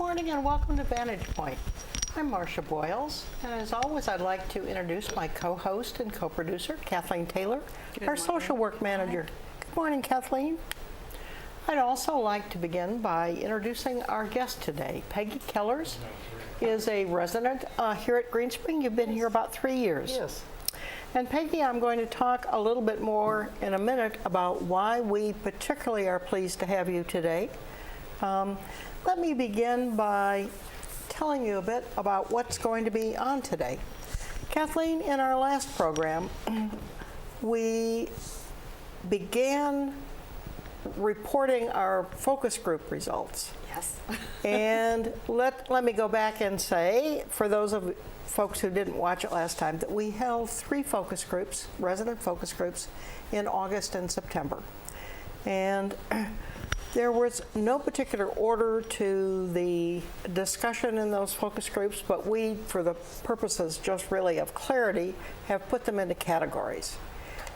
morning and welcome to Vantage Point. I'm Marcia Boyles, and as always, I'd like to introduce my co-host and co-producer, Kathleen Taylor, our social work manager. Good morning, Kathleen. I'd also like to begin by introducing our guest today. Peggy Kellers is a resident here at Green Spring. You've been here about 3 years. Yes. And Peggy, I'm going to talk a little bit more in a minute about why we particularly are pleased to have you today. Let me begin by telling you a bit about what's going to be on today. Kathleen, in our last program, we began reporting our focus group results. Yes. And let me go back and say, for those of folks who didn't watch it last time, that we held 3 focus groups, resident focus groups, in August and September. And there was no particular order to the discussion in those focus groups, but we, for the purposes just really of clarity, have put them into categories.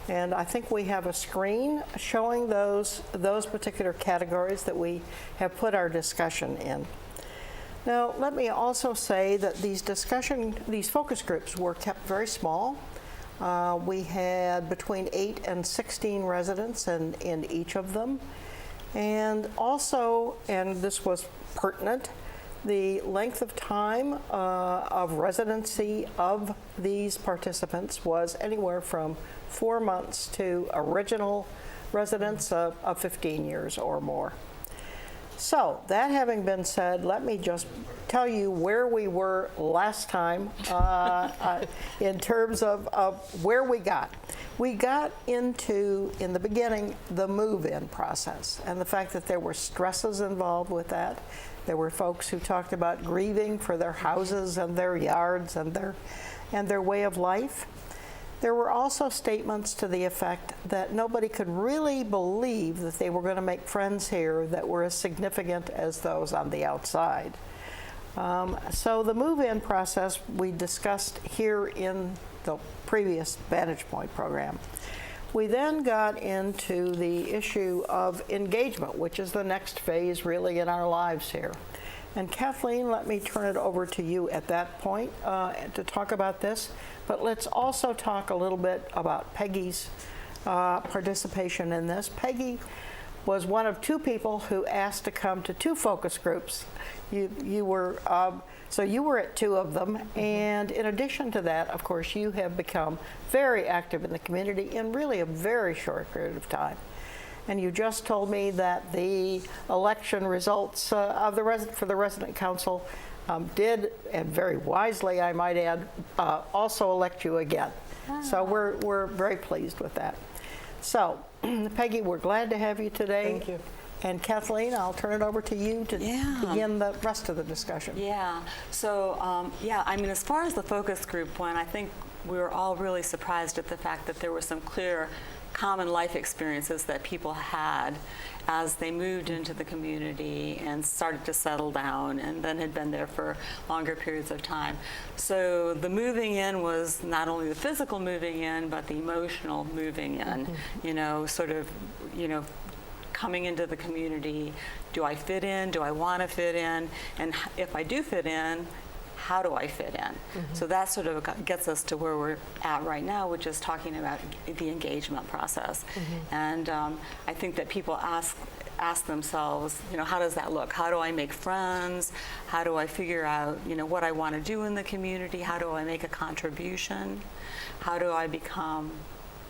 And I think we have a screen showing those particular categories that we have put our discussion in. Now, let me also say that these focus groups were kept very small. We had between 8 and 16 residents in each of them. And also, and this was pertinent, the length of time of residency of these participants was anywhere from 4 months to original residents of 15 years or more. So, that having been said, let me just tell you where we were last time in terms of where we got. We got into, in the beginning, the move-in process and the fact that there were stresses involved with that. There were folks who talked about grieving for their houses and their yards and their way of life. There were also statements to the effect that nobody could really believe that they were going to make friends here that were as significant as those on the outside. So the move-in process we discussed here in the previous Vantage Point program. We then got into the issue of engagement, which is the next phase really in our lives here. And Kathleen, let me turn it over to you at that point to talk about this. But let's also talk a little bit about Peggy's participation in this. Peggy was one of 2 people who asked to come to 2 focus groups. You were so you were at 2 of them, and in addition to that, of course, you have become very active in the community in really a very short period of time. And you just told me that the election results of for the resident council did, and very wisely, I might add, also elect you again. So we're very pleased with that. So, Peggy, we're glad to have you today. Thank you. And Kathleen, I'll turn it over to you to begin the rest of the discussion. Yeah. So, I mean, as far as the focus group went, I think we were all really surprised at the fact that there were some clear common life experiences that people had as they moved into the community and started to settle down and then had been there for longer periods of time. So the moving in was not only the physical moving in, but the emotional moving in, coming into the community. Do I fit in? Do I want to fit in? And if I do fit in, how do I fit in? So that sort of gets us to where we're at right now, which is talking about the engagement process. And I think that people ask themselves, how does that look? How do I make friends? How do I figure out, what I want to do in the community? How do I make a contribution? How do I become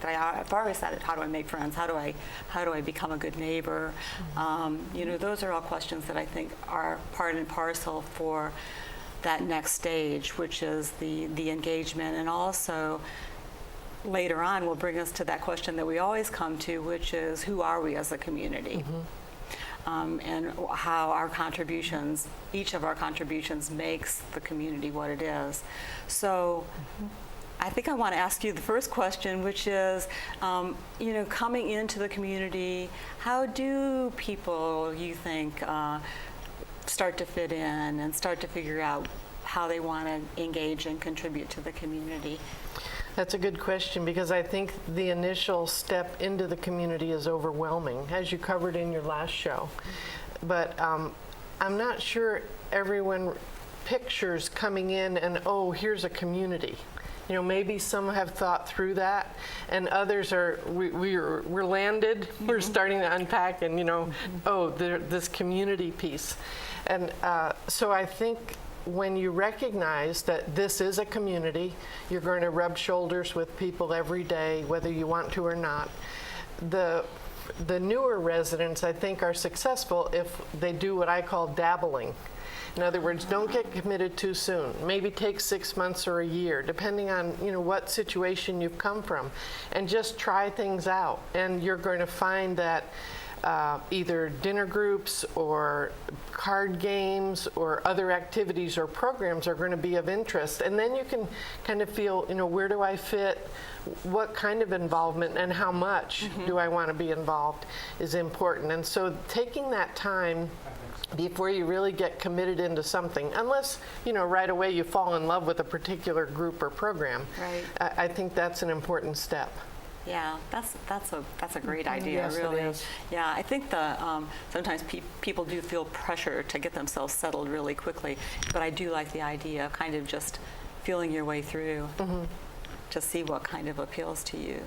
I've already said it. How do I make friends? How do I become a good neighbor? Those are all questions that I think are part and parcel for that next stage, which is the engagement, and also later on will bring us to that question that we always come to, which is who are we as a community? And how our contributions, each of our contributions makes the community what it is. So I think I want to ask you the first question, which is, coming into the community, how do people, you think, start to fit in and start to figure out how they want to engage and contribute to the community? That's a good question, because I think the initial step into the community is overwhelming, as you covered in your last show. But I'm not sure everyone pictures coming in and, oh, here's a community. You know, maybe some have thought through that, and others are, we're landed, we're starting to unpack, and, you know, oh, this community piece. And so I think when you recognize that this is a community, you're going to rub shoulders with people every day, whether you want to or not. The newer residents, I think, are successful if they do what I call dabbling. In other words, don't get committed too soon. Maybe take 6 months or a year, depending on, you know, what situation you've come from, and just try things out. And you're going to find that either dinner groups or card games or other activities or programs are going to be of interest. And then you can kind of feel, you know, where do I fit? What kind of involvement and how much do I want to be involved is important. And so taking that time before you really get committed into something, unless, you know, right away you fall in love with a particular group or program, Right. I think that's an important step. Yeah, that's a great idea, Yes, it really. is. Yeah, I think sometimes people do feel pressure to get themselves settled really quickly, but I do like the idea of kind of just feeling your way through to see what kind of appeals to you.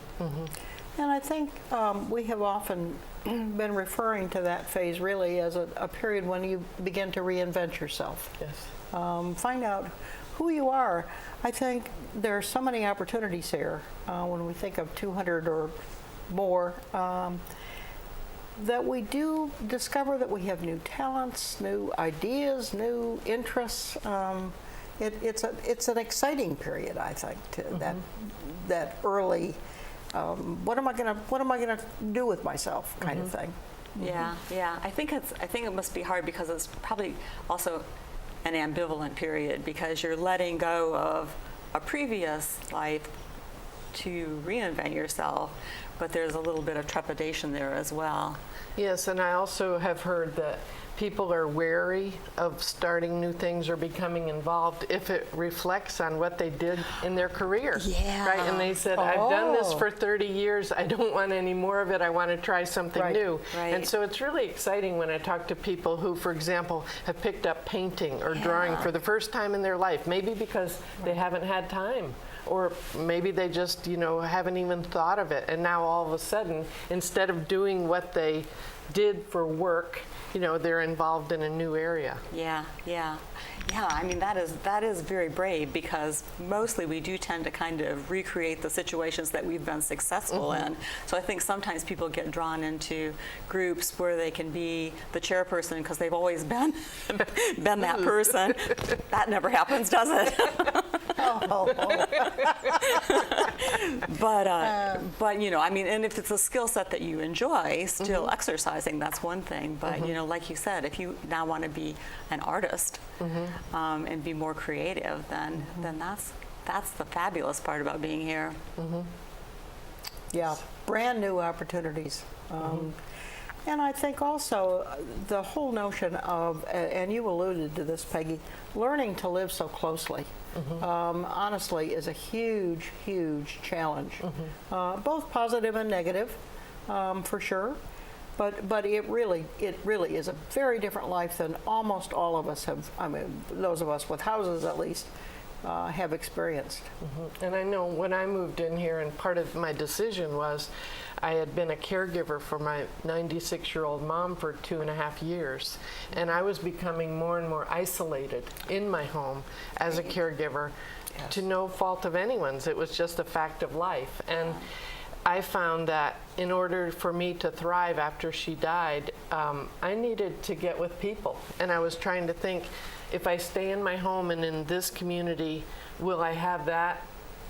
And I think we have often been referring to that phase really as a period when you begin to reinvent yourself. Yes. Find out who you are. I think there are so many opportunities here when we think of 200 or more that we do discover that we have new talents, new ideas, new interests. It's an exciting period, I think, to that early. What am I gonna do with myself kind of thing. Yeah, yeah. I think it must be hard because it's probably also an ambivalent period because you're letting go of a previous life to reinvent yourself, but there's a little bit of trepidation there as well. Yes, and I also have heard that people are wary of starting new things or becoming involved if it reflects on what they did in their career. Yeah. Right? And they said, I've done this for 30 years. I don't want any more of it. I want to try something new. Right. And so it's really exciting when I talk to people who, for example, have picked up painting or drawing for the first time in their life, maybe because they haven't had time. Or maybe they just, you know, haven't even thought of it. And now all of a sudden, instead of doing what they did for work, you know, they're involved in a new area. Yeah, yeah. Yeah, I mean, that is very brave because mostly we do tend to kind of recreate the situations that we've been successful in. So I think sometimes people get drawn into groups where they can be the chairperson because they've always been that person. That never happens, does it? But you know, I mean, and if it's a skill set that you enjoy, still exercising, that's one thing. But you know, like you said, if you now want to be an artist and be more creative, then that's the fabulous part about being here. Yeah, brand new opportunities. And I think also the whole notion of, and you alluded to this, Peggy, learning to live so closely, honestly, is a huge, huge challenge, both positive and negative, for sure. But it really is a very different life than almost all of us have. I mean, those of us with houses at least have experienced. And I know when I moved in here, and part of my decision was I had been a caregiver for my 96-year-old mom for 2.5 years, and I was becoming more and more isolated in my home as a caregiver, to no fault of anyone's. It was just a fact of life. And I found that in order for me to thrive after she died, I needed to get with people. And I was trying to think, if I stay in my home and in this community, will I have that,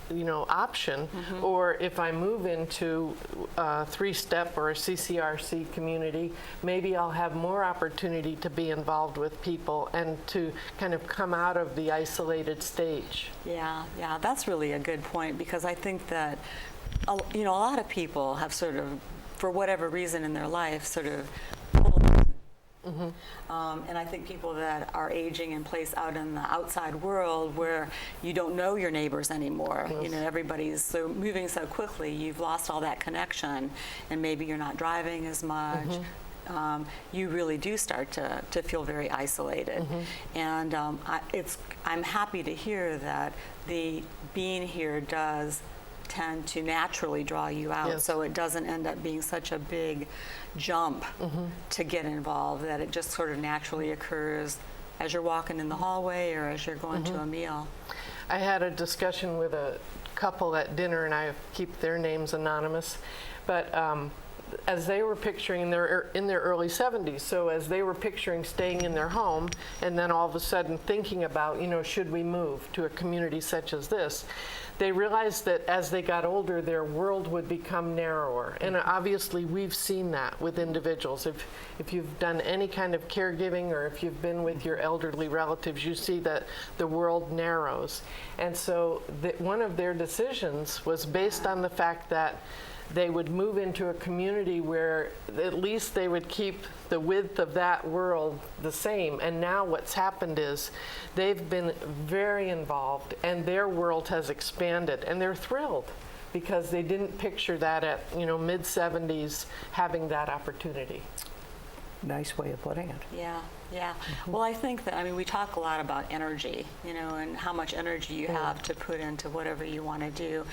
you know, option? Or if I move into a 3-step or a CCRC community, maybe I'll have more opportunity to be involved with people and to kind of come out of the isolated stage. Yeah, yeah, that's really a good point because I think that you know, a lot of people have sort of, for whatever reason in their life, sort of and I think people that are aging in place out in the outside world where you don't know your neighbors anymore, you know, everybody's so moving so quickly, you've lost all that connection, and maybe you're not driving as much. you really do start to feel very isolated. And I'm happy to hear that the being here does tend to naturally draw you out, Yes. so it doesn't end up being such a big jump to get involved, that it just sort of naturally occurs as you're walking in the hallway or as you're going to a meal. I had a discussion with a couple at dinner, and I keep their names anonymous, but as they were picturing, they're in their early 70s, so as they were picturing staying in their home and then all of a sudden thinking about, should we move to a community such as this, they realized that as they got older, their world would become narrower. And obviously we've seen that with individuals. If you've done any kind of caregiving or if you've been with your elderly relatives, you see that the world narrows. And so one of their decisions was based on the fact that they would move into a community where at least they would keep the width of that world the same. And now what's happened is they've been very involved and their world has expanded, and they're thrilled because they didn't picture that at mid-70s having that opportunity. Nice way of putting it. Yeah, yeah. Well, I think that, we talk a lot about energy, and how much energy you have to put into whatever you want to do.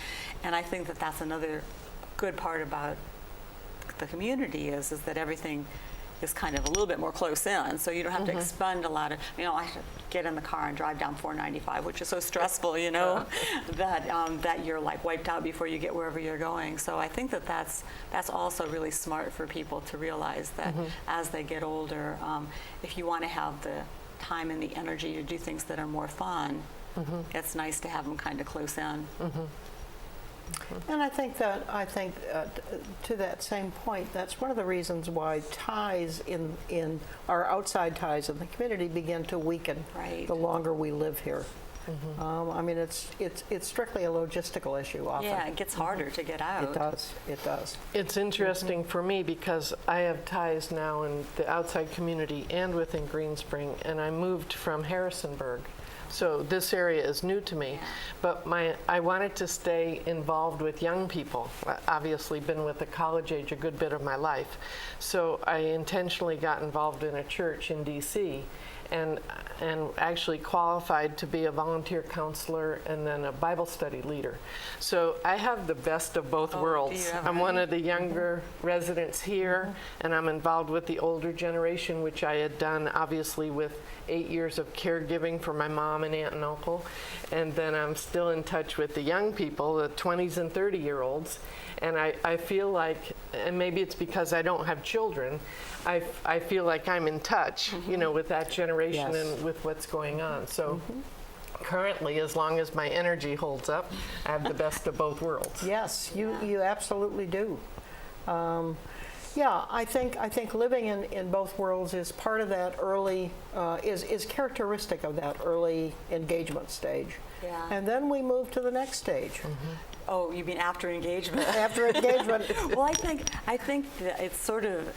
And I think that that's another good part about the community is that everything is kind of a little bit more close in, so you don't have to expend a lot of, I get in the car and drive down 495, which is so stressful, that you're like wiped out before you get wherever you're going. So I think that that's also really smart for people to realize that as they get older, if you want to have the time and the energy to do things that are more fun, it's nice to have them kind of close in. And I think to that same point, that's one of the reasons why ties in our outside ties in the community begin to weaken Right. the longer we live here. It's strictly a logistical issue often. Yeah, it gets harder to get out. It does. It's interesting for me because I have ties now in the outside community and within Green Spring, and I moved from Harrisonburg. So this area is new to me, but I wanted to stay involved with young people. Obviously been with the college age a good bit of my life. So I intentionally got involved in a church in DC and actually qualified to be a volunteer counselor and then a Bible study leader. So I have the best of both worlds. I'm one of the younger residents here, and I'm involved with the older generation, which I had done obviously with 8 years of caregiving for my mom and aunt and uncle. And then I'm still in touch with the young people, the 20s and 30-year-olds. And I feel like, and maybe it's because I don't have children, I feel like I'm in touch, with that generation and with what's going on. So currently, as long as my energy holds up, I have the best of both worlds. Yes, you absolutely do. I think living in both worlds is part of that early, is characteristic of that early engagement stage. Yeah. And then we move to the next stage. Oh, you mean after engagement? After engagement. Well, I think that it's sort of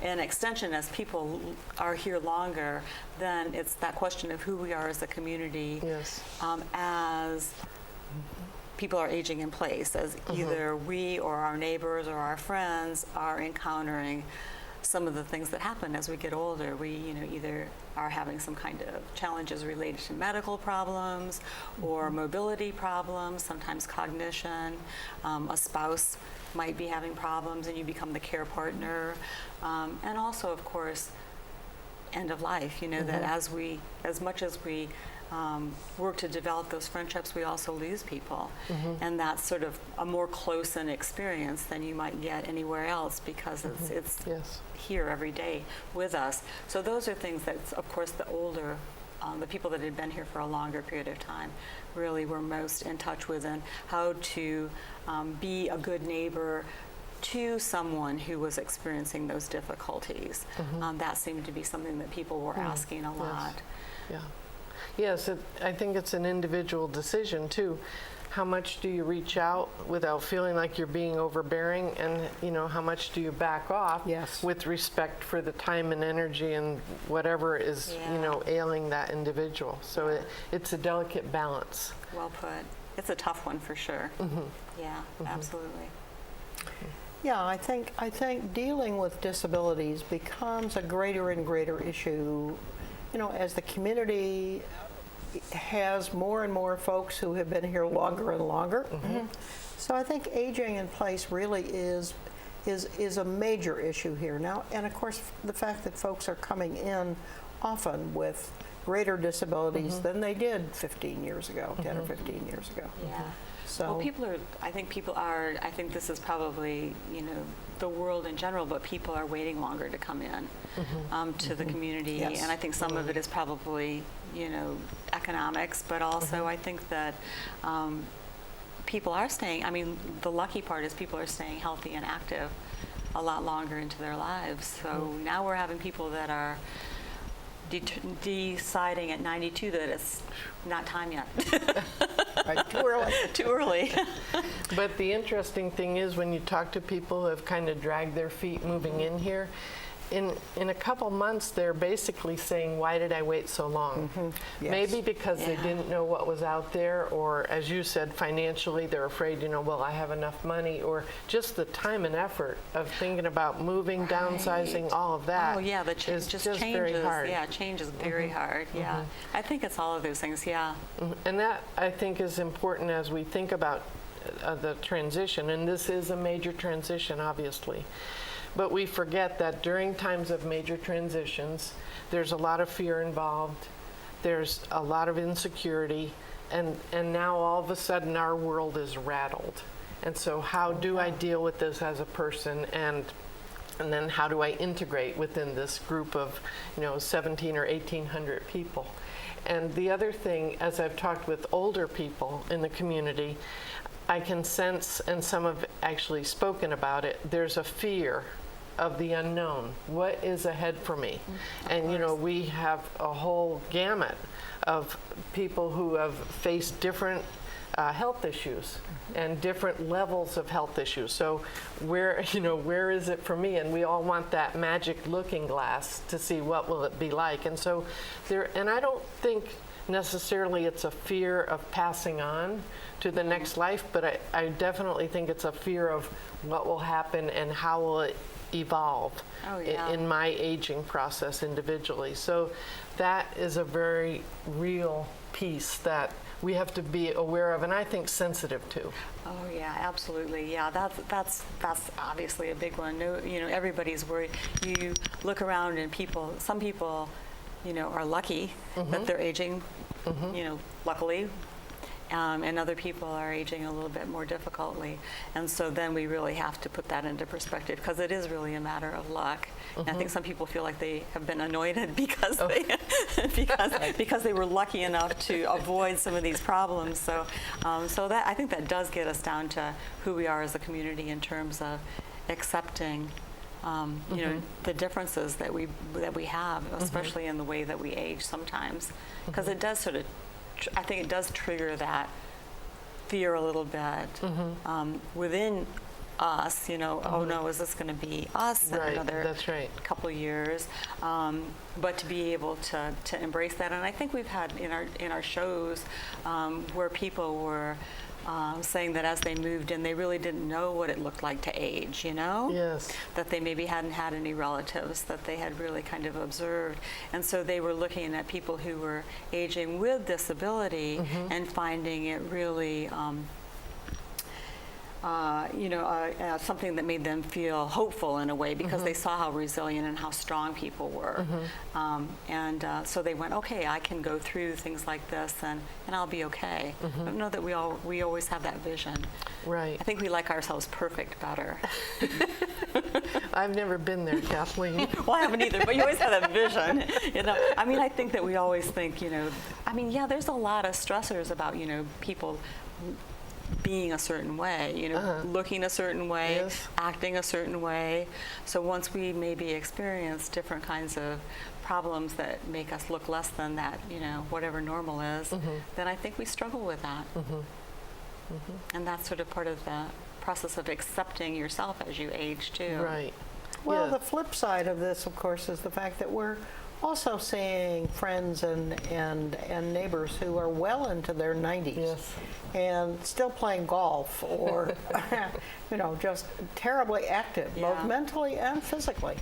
an extension. As people are here longer, then it's that question of who we are as a community. Yes. As people are aging in place, as either we or our neighbors or our friends are encountering some of the things that happen as we get older. We, either are having some kind of challenges related to medical problems or mobility problems, sometimes cognition. A spouse might be having problems and you become the care partner. And also, of course, end of life, that as much as we work to develop those friendships, we also lose people. And that's sort of a more close-in experience than you might get anywhere else because it's here every day with us. So those are things that, of course, the older, the people that had been here for a longer period of time really were most in touch with, and how to be a good neighbor to someone who was experiencing those difficulties. That seemed to be something that people were asking a lot. Yeah. Yes, I think it's an individual decision too. How much do you reach out without feeling like you're being overbearing, and how much do you back off with respect for the time and energy and whatever is ailing that individual. So it's a delicate balance. Well put. It's a tough one for sure. Yeah, absolutely. Yeah, I think dealing with disabilities becomes a greater and greater issue, as the community has more and more folks who have been here longer and longer. So I think aging in place really is a major issue here now. And of course, the fact that folks are coming in often with greater disabilities than they did 15 years ago, 10 or 15 years ago. Yeah. So Well, I think this is probably, the world in general, but people are waiting longer to come in to the community. Yes. And I think some of it is probably, economics, but also I think that people are staying, the lucky part is people are staying healthy and active a lot longer into their lives. So now we're having people that are deciding at 92 that it's not time yet. right, too early. Too early. But the interesting thing is when you talk to people who have kind of dragged their feet moving in here, in a couple months they're basically saying, why did I wait so long? Yes. Maybe because they Yeah. didn't know what was out there, or as you said, financially they're afraid, well, I have enough money, or just the time and effort of thinking about moving, downsizing, all of that. Oh yeah, the is just just changes. very hard. Yeah, change is very hard. Yeah, I think it's all of those things. Yeah. And that, I think, is important as we think about the transition, and this is a major transition, obviously. But we forget that during times of major transitions, there's a lot of fear involved, there's a lot of insecurity, and now all of a sudden our world is rattled. And so how do I deal with this as a person, and then how do I integrate within this group of 17 or 1,800 people? And the other thing, as I've talked with older people in the community, I can sense, and some have actually spoken about it, there's a fear of the unknown. What is ahead for me? And we have a whole gamut of people who have faced different health issues and different levels of health issues. So where is it for me? And we all want that magic looking glass to see what will it be like. And so and I don't think necessarily it's a fear of passing on to the next life, but I definitely think it's a fear of what will happen and how will it evolve in my aging process individually. So that is a very real piece that we have to be aware of, and I think sensitive to. Oh yeah, absolutely. Yeah, that's obviously a big one. No, everybody's worried. You look around and some people, are lucky that they're aging, luckily. And other people are aging a little bit more difficultly. And so then we really have to put that into perspective, because it is really a matter of luck. And I think some people feel like they have been anointed because because they were lucky enough to avoid some of these problems. So that, I think that does get us down to who we are as a community in terms of accepting the differences that we have, especially in the way that we age sometimes, because it does I think it does trigger that fear a little bit within us, oh no, is this going to be us in another couple of years? But to be able to embrace that. And I think we've had in our shows where people were saying that as they moved in, they really didn't know what it looked like to age, Yes. that they maybe hadn't had any relatives that they had really kind of observed. And so they were looking at people who were aging with disability and finding it really something that made them feel hopeful in a way, because they saw how resilient and how strong people were. So they went, okay, I can go through things like this and I'll be okay. I don't know that we always have that vision. Right. I think we like ourselves perfect better. I've never been there, Kathleen. Well, I haven't either, but you always have that vision. I think that we always think, there's a lot of stressors about, people being a certain way, looking a certain way, Yes. acting a certain way. So once we maybe experience different kinds of problems that make us look less than that, whatever normal is, then I think we struggle with that. And that's sort of part of the process of accepting yourself as you age too. Right. Well, Yeah. the flip side of this, of course, is the fact that we're also seeing friends and neighbors who are well into their 90s. Yes. And still playing golf or, just terribly active, Yeah. both mentally and physically.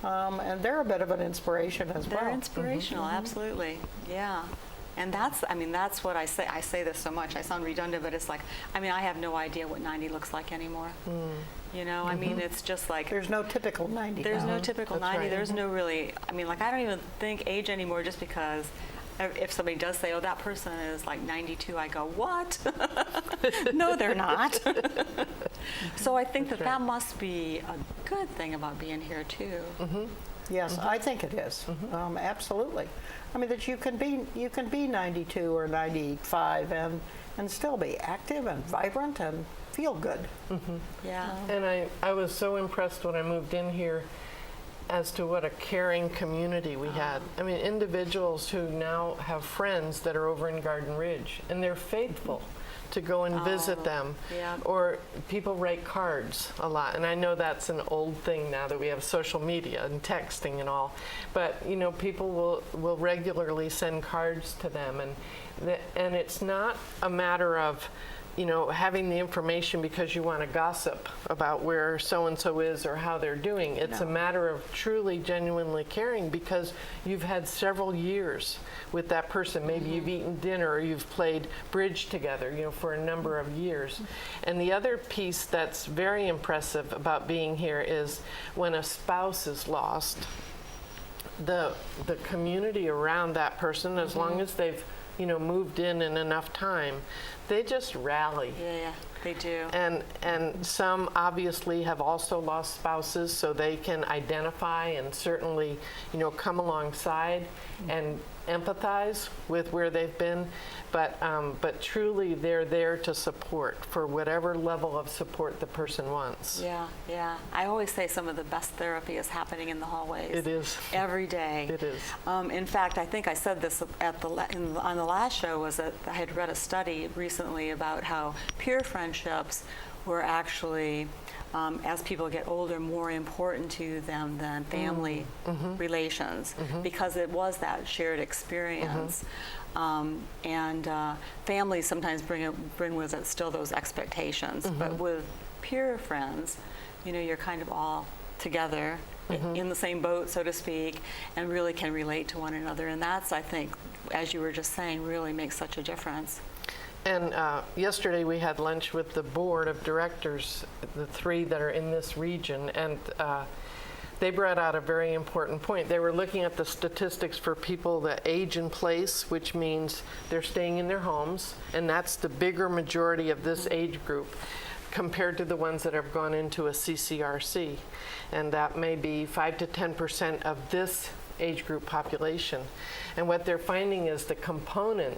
And they're a bit of an inspiration as well. They're inspirational, absolutely. Yeah. And that's what I say. I say this so much. I sound redundant, but it's like, I have no idea what 90 looks like anymore. It's just like There's no typical 90. there's now. no typical That's 90. right. There's no really. I don't even think age anymore, just because if somebody does say, "Oh, that person is like 92," I go, "What?" No, they're not. So I think That's that right. must be a good thing about being here too. Yes, I think it is. Absolutely. That you can be 92 or 95 and still be active and vibrant and feel good. Yeah. And I was so impressed when I moved in here as to what a caring community we had. Individuals who now have friends that are over in Garden Ridge, and they're faithful to go and visit them. yeah. Or people write cards a lot, and I know that's an old thing now that we have social media and texting and all, but people will regularly send cards to them, and it's not a matter of having the information because you want to gossip about where so-and-so is or how they're doing. It's a matter of truly, genuinely caring because you've had several years with that person. Maybe you've eaten dinner or you've played bridge together, for a number of years. And the other piece that's very impressive about being here is when a spouse is lost, the community around that person, as long as they've moved in enough time, they just rally. Yeah, they do. And some obviously have also lost spouses, so they can identify and certainly, come alongside and empathize with where they've been. But truly, they're there to support for whatever level of support the person wants. Yeah, yeah. I always say some of the best therapy is happening in the hallways. It is. Every day. It is. In fact, I think I said this on the last show, was that I had read a study recently about how peer friendships were actually, as people get older, more important to them than family relations, because it was that shared experience. Families sometimes bring with it still those expectations, but with peer friends, you're kind of all together in the same boat, so to speak, and really can relate to one another. And that's, I think, as you were just saying, really makes such a difference. And yesterday we had lunch with the board of directors, the 3 that are in this region, and they brought out a very important point. They were looking at the statistics for people that age in place, which means they're staying in their homes, and that's the bigger majority of this age group compared to the ones that have gone into a CCRC. And that may be 5 to 10% of this age group population. And what they're finding is the component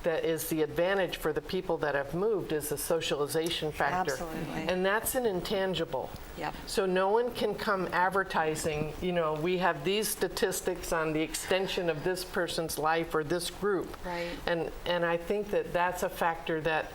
that is the advantage for the people that have moved is the socialization factor. Absolutely. And that's an intangible. Yep. So no one can come advertising, we have these statistics on the extension of this person's life or this group. Right. And I think that that's a factor that,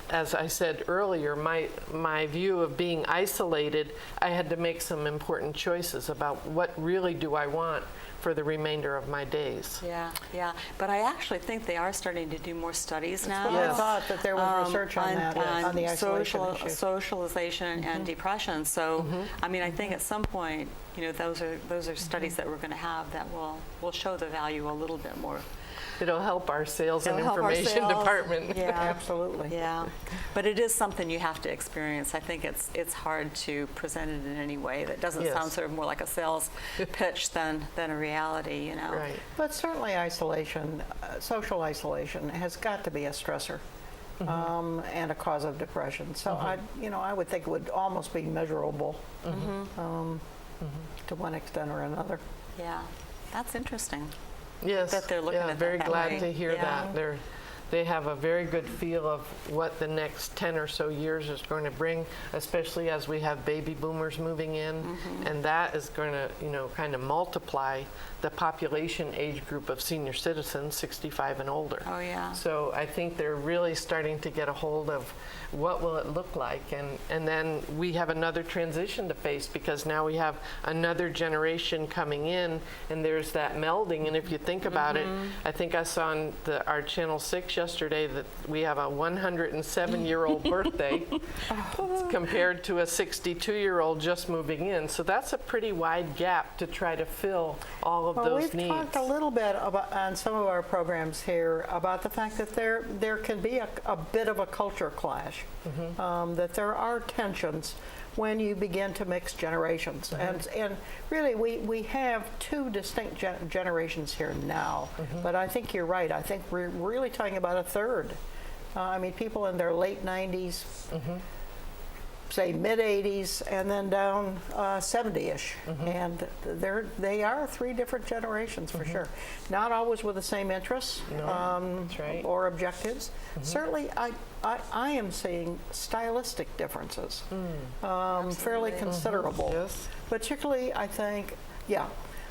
as I said earlier, my view of being isolated, I had to make some important choices about what really do I want for the remainder of my days. Yeah, yeah. But I actually think they are starting to do more studies now. But I thought that there was research on that, on the isolation issue. Socialization and depression. So, I think at some point, those are studies that we're going to have that will show the value a little bit more. It'll help our sales and It'll help our information sales. department. Yeah, Absolutely. yeah. But it is something you have to experience. I think it's hard to present it in any way that doesn't Yes. sound sort of more like a sales pitch than a reality, Right. But certainly isolation, social isolation, has got to be a stressor and a cause of depression. So I would think it would almost be measurable to one extent or another. Yeah, that's interesting. Yes. That they're looking at that very that glad way. to hear Yeah. that. They have a very good feel of what the next 10 or so years is going to bring, especially as we have baby boomers moving in, and that is going to, kind of multiply the population age group of senior citizens, 65 and older. Oh, yeah. So I think they're really starting to get a hold of what will it look like, and then we have another transition to face, because now we have another generation coming in, and there's that melding. And if you think about it, I think I saw on our Channel 6 yesterday that we have a 107-year-old birthday compared to a 62-year-old just moving in. So that's a pretty wide gap to try to fill all of those needs. We've talked a little bit about, on some of our programs here, about the fact that there can be a bit of a culture clash, that there are tensions when you begin to mix generations. And really, we have two distinct generations here now, but I think you're right. I think we're really talking about a third. I mean, people in their late 90s, say mid-80s, and then down 70-ish. And they are three different generations for sure. Not always with the same interests That's right. or objectives. Certainly, I am seeing stylistic differences, fairly considerable. Yes. Particularly, I think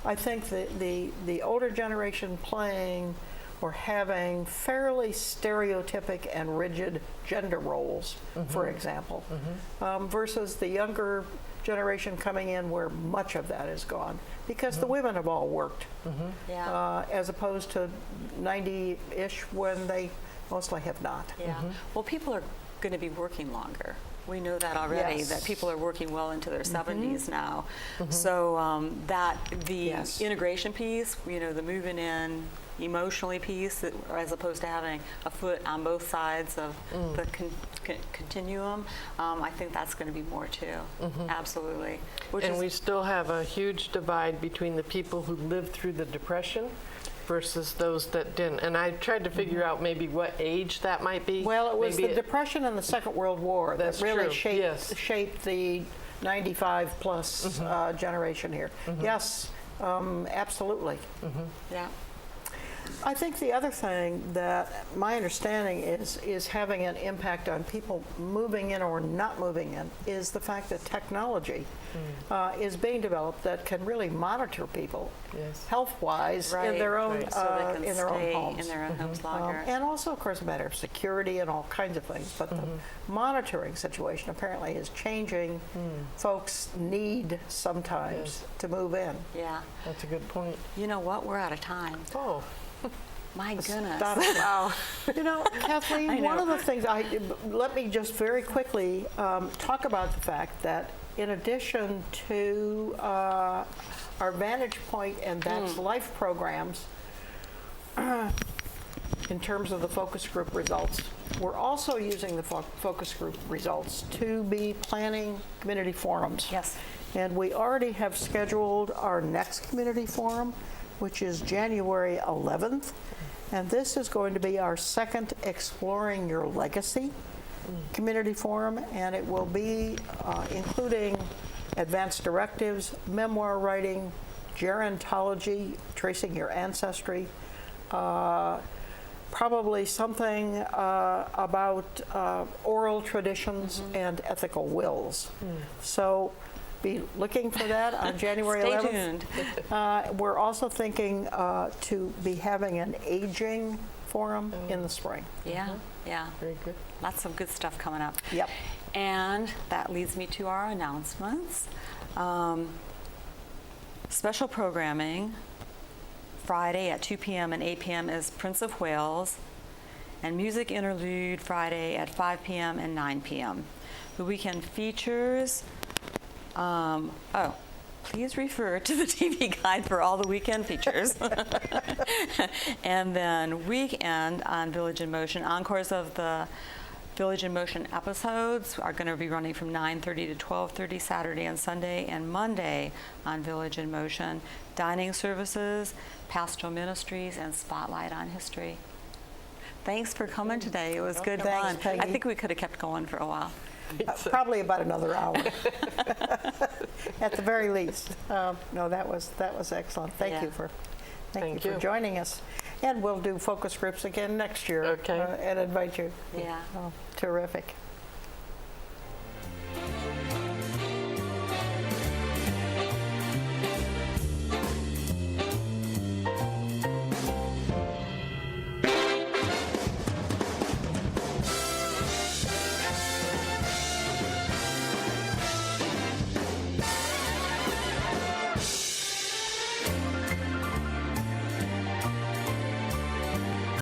the older generation playing or having fairly stereotypic and rigid gender roles, for example, versus the younger generation coming in where much of that is gone, because the women have all worked, as opposed to 90-ish when they mostly have not. Yeah. Well, people are going to be working longer. We know that already, Yes. that people are working well into their 70s now. So the integration piece, the moving in emotionally piece, as opposed to having a foot on both sides of the continuum, I think that's going to be more too. Absolutely. And we still have a huge divide between the people who lived through the Depression versus those that didn't. And I tried to figure out maybe what age that might be. Well, it was maybe the Depression and the Second World War that really shaped the 95 plus generation here. Yes, absolutely. Yeah. I think the other thing that my understanding is having an impact on people moving in or not moving in is the fact that technology is being developed that can really monitor people health-wise in their own so they can in their own stay homes. in their own homes longer. And also, of course, a matter of security and all kinds of things. But the monitoring situation apparently is changing. Folks need sometimes to move in. Yeah. That's a good point. You know what? We're out of time. Oh. My goodness. Wow. Kathleen, one of the things let me just very quickly talk about the fact that in addition to our Vantage Point and That's Life programs, in terms of the focus group results, we're also using the focus group results to be planning community forums. Yes. And we already have scheduled our next community forum, which is January 11th. And this is going to be our second Exploring Your Legacy community forum, and it will be including advanced directives, memoir writing, gerontology, tracing your ancestry, probably something about oral traditions and ethical wills. So be looking for that on January 11th. Stay tuned. We're also thinking to be having an aging forum in the spring. Yeah, yeah. Very good. Lots of good stuff coming up. Yep. And that leads me to our announcements. Special programming, Friday at 2 p.m. and 8 p.m. is Prince of Wales, and music interlude Friday at 5 p.m. and 9 p.m. The weekend features, please refer to the TV guide for all the weekend features. And then weekend on Village in Motion, encores of the Village in Motion episodes are going to be running from 9:30 to 12:30 Saturday and Sunday, and Monday on Village in Motion, dining services, pastoral ministries, and spotlight on history. Thanks for coming today. It was good Thanks, fun. Peggy. I think we could have kept going for a while. Probably about another hour, at the very least. No, that was excellent. Thank you for Thank Thank you for you. joining us. And we'll do focus groups again next year. Okay. And invite you. Yeah. Oh, terrific.